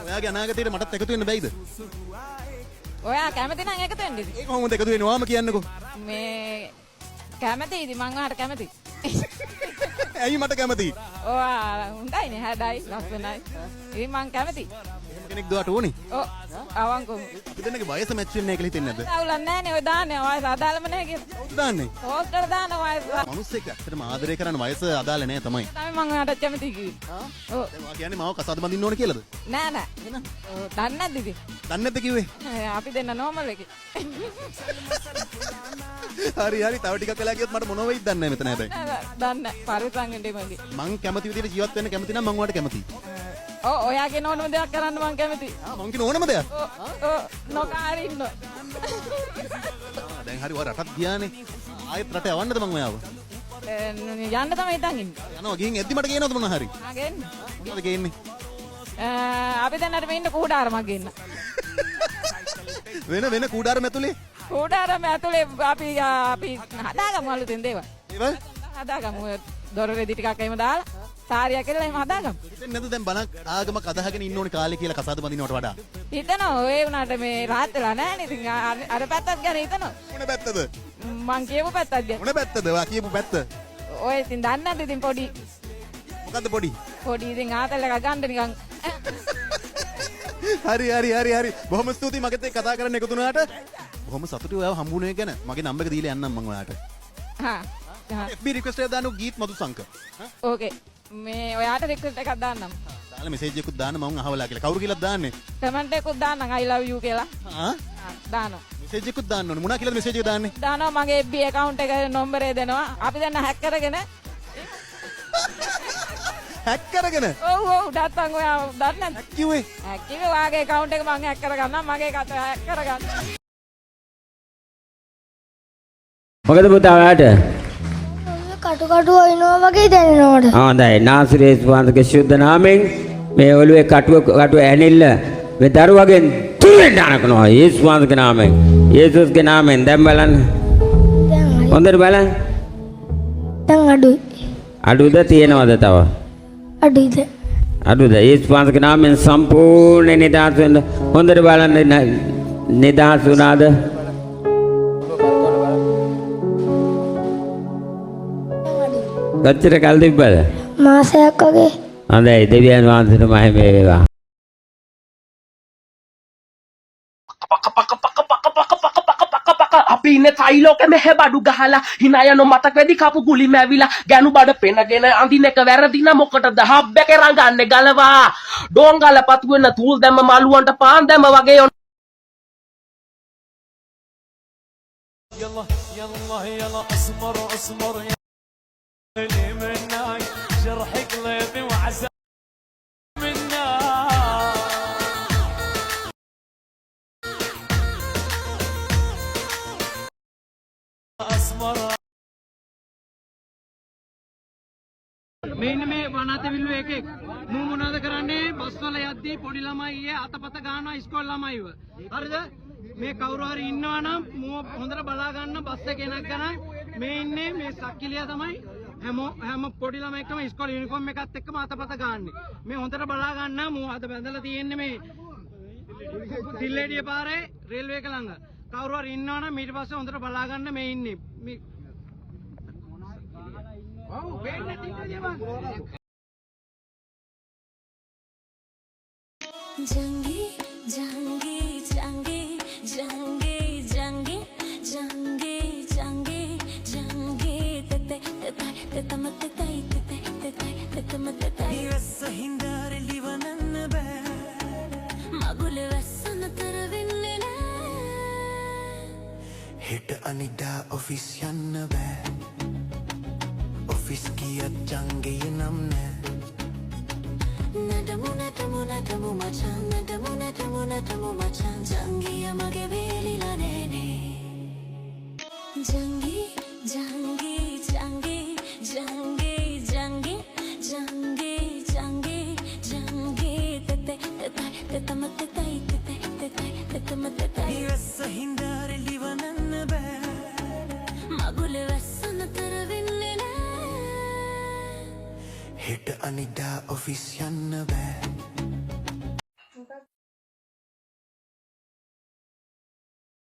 ඔයාගේ අනාගතේට මටත් එකතු වෙන්න බැයිද? ඔයා කැමති නම් එකතු වෙන්න ඉතින්. ඒක කොහොමද එකතු වෙන්නේ? ඔයාම කියන්නකෝ. මේ කැමතිද මං ඔයාට කැමති. ඇයි මට කැමති? ඔයා හොඳයිනේ හැඩයි ලස්සනයි. ඉතින් මං කැමති. එහෙම කෙනෙක් දුවට ඕනේ. ඔව් අවංකව. අපි දෙන්නගේ වයස මැච් වෙන්නේ නැහැ කියලා හිතෙන්නේ නැද්ද? අවුලක් නැහැනේ ඔය දාන්නේ වයස අදාළම නැහැ කියලා. කවුද දාන්නේ? පෝස්ටර් දාන වයස. මිනිස්සෙක් ඇත්තටම ආදරය කරන වයස අදාළ නැහැ තමයි. තමයි මං ඔයාට කැමති කිව්වේ. ඔව්. දැන් ඔයා කියන්නේ මාව කසාද බඳින්න ඕන කියලාද? නෑ නෑ. ඔව් දන්නේ නැද්ද ඉතින්? දන්නේ නැද්ද කිව්වේ? අපි දෙන්න නෝමල් එකේ. හරි හරි තව ටිකක් වෙලා ගියොත් මට මොනව වෙයිද දන්නේ නැහැ මෙතන හැබැයි. දන්නේ පරිසං වෙන්නේ මගේ. මං කැමති විදිහට ජීවත් වෙන්න කැමති නම් මං ඔයාට කැමතියි. ඔව් ඔයාගේ ඕනම දෙයක් කරන්න මං කැමතියි. මං කියන ඕනම දෙයක්. ඔව් නොකාරී ඉන්න. දැන් හරි ඔයා රටත් ගියානේ. ආයෙත් රට යවන්නද මං ඔයාව? යන්න තමයි හිතන් ඉන්නේ. යනවා ගිහින් එද්දි මට කියනවද මොනවා හරි? ආ ගේන්න. මොනවද ගේන්නේ? අපි දැන්නට මේ ඉන්න කූඩාරමක් ගේන්න. වෙන කූඩාරම ඇතුලේ? කූඩාරම ඇතුලේ අපි හදාගමු අලුතෙන් දේවල්. ඒවල්? හදාගමු දොර රෙදි ටිකක් එහෙම දාලා සාරියක් කියලා එහෙම හදාගමු. හිතෙන්නේ නැද්ද දැන් බණක් ආගමක් අදහගෙන ඉන්න ඕනේ කාලේ කියලා කසාද බඳිනවට වඩා? හිතනවා ඔය වුණාට මේ රාහත් වෙලා නැහැ නේද? ඉතින් අර පැත්තත් ගැන හිතනවා. මොන පැත්තද? මං කියපු පැත්තත් ගැන. මොන පැත්තද? ඔයා කියපු පැත්ත. ඔය ඉතින් දන්නේ නැද්ද ඉතින් පොඩි මොකද්ද පොඩි ඉතින් ආතල් එකක් ගන්න නිකන්. හරි බොහොම ස්තුතියි මගෙත් එක්ක කතා කරන්න එකතු වුණාට. බොහොම සතුටුයි ඔයාව හම්බුනේ ගැන. මගේ නම්බර් එක දීලා යන්නම් මං ඔයාට. හා FB රික්වෙස්ට් එක දාන්න ගීත් මදුසංක. ඕකේ මේ ඔයාට රික්වෙස්ට් එකක් දාන්නම්. දාලා මෙසේජ් එකකුත් දාන්න මම අහවලා කියලා. කවුරු කියලාද දාන්නේ? කමෙන්ට් එකකුත් දාන්නම් I love you කියලා. දානවා. මෙසේජ් එකකුත් දාන්න ඕනේ. මොනවා කියලාද මෙසේජ් එක දාන්නේ? දානවා මගේ FB account එක නම්බරේ දෙනවා. අපි දැන් හැක් කරගෙන හැක් කරගෙන. ඔව් නැත්තම් ඔයා දන්නේ නැද්ද? කිව්වේ. හැක් කිව්වේ ඔයාගේ account එක මම හැක් කරගන්නම්. මගේ එකත් හැක් කරගන්න. මොකද පුතා ඔයාට? කටු වයින්නවා වගේ දැනෙනවද? හොඳයි. නාසිරේස් වහන්සේගේ ශුද්ධ නාමයෙන් මේ ඔළුවේ කටුව ඇනිල්ල මේ දරුවගෙන් තුරෙන් දානකනවා. යේසුස් වහන්සේගේ නාමයෙන්. යේසුස්ගේ නාමයෙන් දැන් බලන්න. හොඳට බලන්න. දැන් අඩුයි. අඩුද තියෙනවද තව? අඩුයිද? අඩුද? යේසුස් වහන්සේගේ නාමයෙන් සම්පූර්ණ නිදහස් වෙන්න. හොඳට බලන්න නිදහස් වුණාද? කොච්චර කල් තිබ්බද? මාසයක් වගේ. හොඳයි දෙවියන් වහන්සේට මහිම වේවා. අපි ඉන්නේ තයිලෝකෙ මෙහෙ බඩු ගහලා hina යන මතක වෙදි කපු ගුලි මැවිලා ගෑනු බඩ පෙනගෙන අඳින එක වැරදින මොකටද හබ් එකේ රඟන්නේ ගලවා ඩෝංගල පතු වෙන තූල් දැම්ම මලුවන්ට පාන් දැම්ම වගේ يلا يلا يلا اسمر اسمر لي مناي جرح قلبي وعذاب මෙන්න මේ වනාතවිල්ලු එකෙක් මූ මොනවද කරන්නේ බස් වල යද්දී පොඩි ළමයි ඊයේ අතපත ගන්නවා ඉස්කෝල ළමයිව හරිද මේ කවුරු හරි ඉන්නවා නම් මූ හොඳට බලා ගන්න බස් එකේ නැගගෙන මේ ඉන්නේ මේ සක්කිලියා තමයි හැම පොඩි ළමයෙක්ම ඉස්කෝල යුනිෆෝම් එකත් එක්කම අතපත ගන්නෙ මේ හොඳට බලා ගන්න මූ අද බැඳලා තියෙන්නේ මේ දිල්ලේඩිය පාරේ රේල්වේ එක ළඟ කවුරු හරි ඉන්නවා නම් ඊට පස්සේ හොඳට බලා ගන්න මේ ඉන්නේ මේ Oh, bene, Jangi, jangi, jangi, jangi, jangi, jangi, jangi, jangi, tete, tete, tete, mate, tete, tete, tete, mate, tete. Ivessa hindare livananna be. Magule vessa nataravinne ne. Hit anida office yanna be. Office kiya jange namne. Nadamu machan, nadamu machan, jangi amage velila nene. Jangi, jangi, jangi, jangi, jangi, jangi, jangi, jangi, tete, tete, tete, mate, tete, tete, tete, mate, tete. Ivessa hindare livananna be. Magule vessa nataravinne ne. Hit anida office yanna be.